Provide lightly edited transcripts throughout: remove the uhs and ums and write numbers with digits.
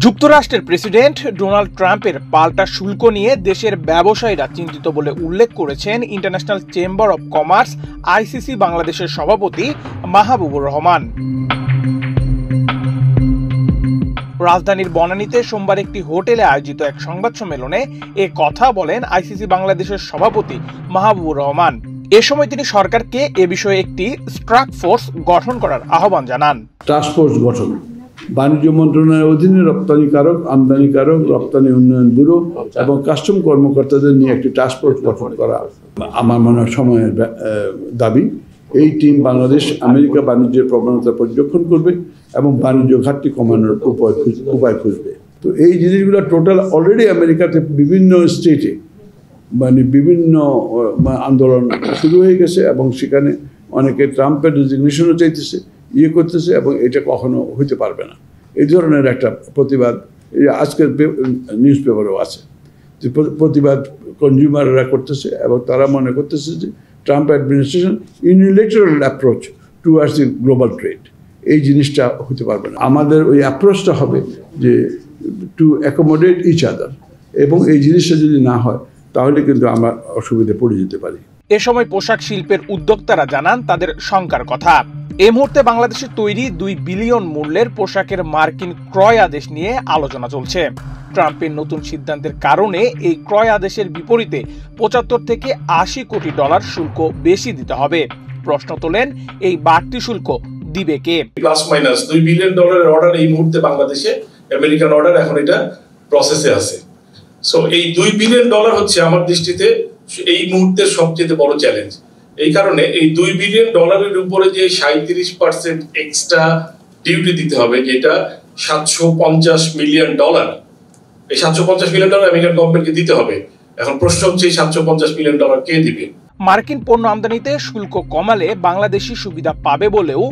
যুক্তরাষ্ট্রের president Donald ট্রাম্পের পাল্টা শুল্ক নিয়ে দেশের ব্যবসায়ীরা চিন্তিত বলে উল্লেখ করেছেন international chamber of commerce ICC বাংলাদেশের সভাপতি মাহবুবুর রহমান। রাজধানীর বনানীতে সোমবার একটি হোটেলে আয়োজিত এক সংবাদ সম্মেলনে এ কথা বলেন আইসিসি বাংলাদেশের সভাপতি মাহবুবুর রহমান। এ সময় তিনি সরকারকে এ বিষয়ে একটি স্ট্রাক ফোর্স গঠন করার আহ্বান জানান। টাস্ক ফোর্স গঠন, বাণিজ্য মন্ত্রণালয়ের অধীনে রপ্তানিকারক, আমদানিকারক, রপ্তানি উন্নয়ন ব্যুরো এবং কাস্টম কর্মকর্তাদের নিয়ে একটি টাস্ক ফোর্স গঠন করা আমার মনে হয় সময়ের দাবি। এই টিম বাংলাদেশ আমেরিকা বাণিজ্যের প্রবণতা পর্যবেক্ষণ করবে এবং বাণিজ্য ঘাটতি কমানোর উপায় খুঁজবে। তো এই জিনিসগুলো টোটাল অলরেডি আমেরিকাতে বিভিন্ন স্টেটে বিভিন্ন আন্দোলন শুরু হয়ে গেছে এবং সেখানে অনেকে ট্রাম্পের রেজিগনেশনও চাইতেছে, করতেছে, এবং এটা কখনো হইতে পারবে না। এই ধরনের একটা প্রতিবাদ আজকের নিউজ পেপারেও আছে, যে প্রতিবাদ কনজিউমাররা করতেছে এবং তারা মনে করতেছে যে Trump administration unilateral approach towards the global trade, এই জিনিসটা হতে পারবে না। আমাদের ওই অ্যাপ্রোচটা হবে যে টু অ্যাকোমোডেট ইচ আদার, এবং এই জিনিসটা যদি না হয় তাহলে কিন্তু আমরা অসুবিধায় পড়ে যেতে পারি। এ সময় পোশাক শিল্পের উদ্যোক্তারা জানান তাদের শঙ্কার কথা। এই মুহূর্তে বাংলাদেশে তৈরি ২ বিলিয়ন মূল্যের পোশাকের মার্কিন ক্রয় আদেশ নিয়ে আলোচনা চলছে। ট্রাম্পের নতুন সিদ্ধান্তের কারণে এই ক্রয় আদেশের বিপরীতে ৭৫ থেকে ৮০ কোটি ডলার শুল্ক বেশি দিতে হবে। প্রশ্ন তোলেন, এই বাড়তি শুল্ক দিবে কে? প্লাস মাইনাস ২ বিলিয়ন ডলারের অর্ডার এই মুহূর্তে বাংলাদেশে, আমেরিকান অর্ডার এখন এটা প্রসেসে আছে। সো এই ২ বিলিয়ন ডলার হচ্ছে আমার দৃষ্টিতে এই মুহূর্তের সবচেয়ে বড় চ্যালেঞ্জ। এই কারণে এই ২ বিলিয়ন ডলারের উপরে যে ৩৭% এক্সট্রা ডিউটি দিতে হবে, যেটা ৭৫০ মিলিয়ন ডলার, এই ৭৫০ মিলিয়ন ডলার আমেরিকান গভর্নমেন্টকে দিতে হবে। এখন প্রশ্ন হচ্ছে এই ৭৫০ মিলিয়ন ডলার কে দিবে? মার্কিন পণ্য আমদানিতে শুল্ক কমালে বাংলাদেশি সুবিধা পাবে বলেও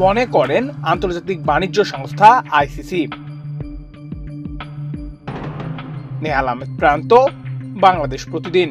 মনে করেন আন্তর্জাতিক বাণিজ্য সংস্থা আইসিসি। নেহাল আহমেদ প্রান্ত, বাংলাদেশ প্রতিদিন।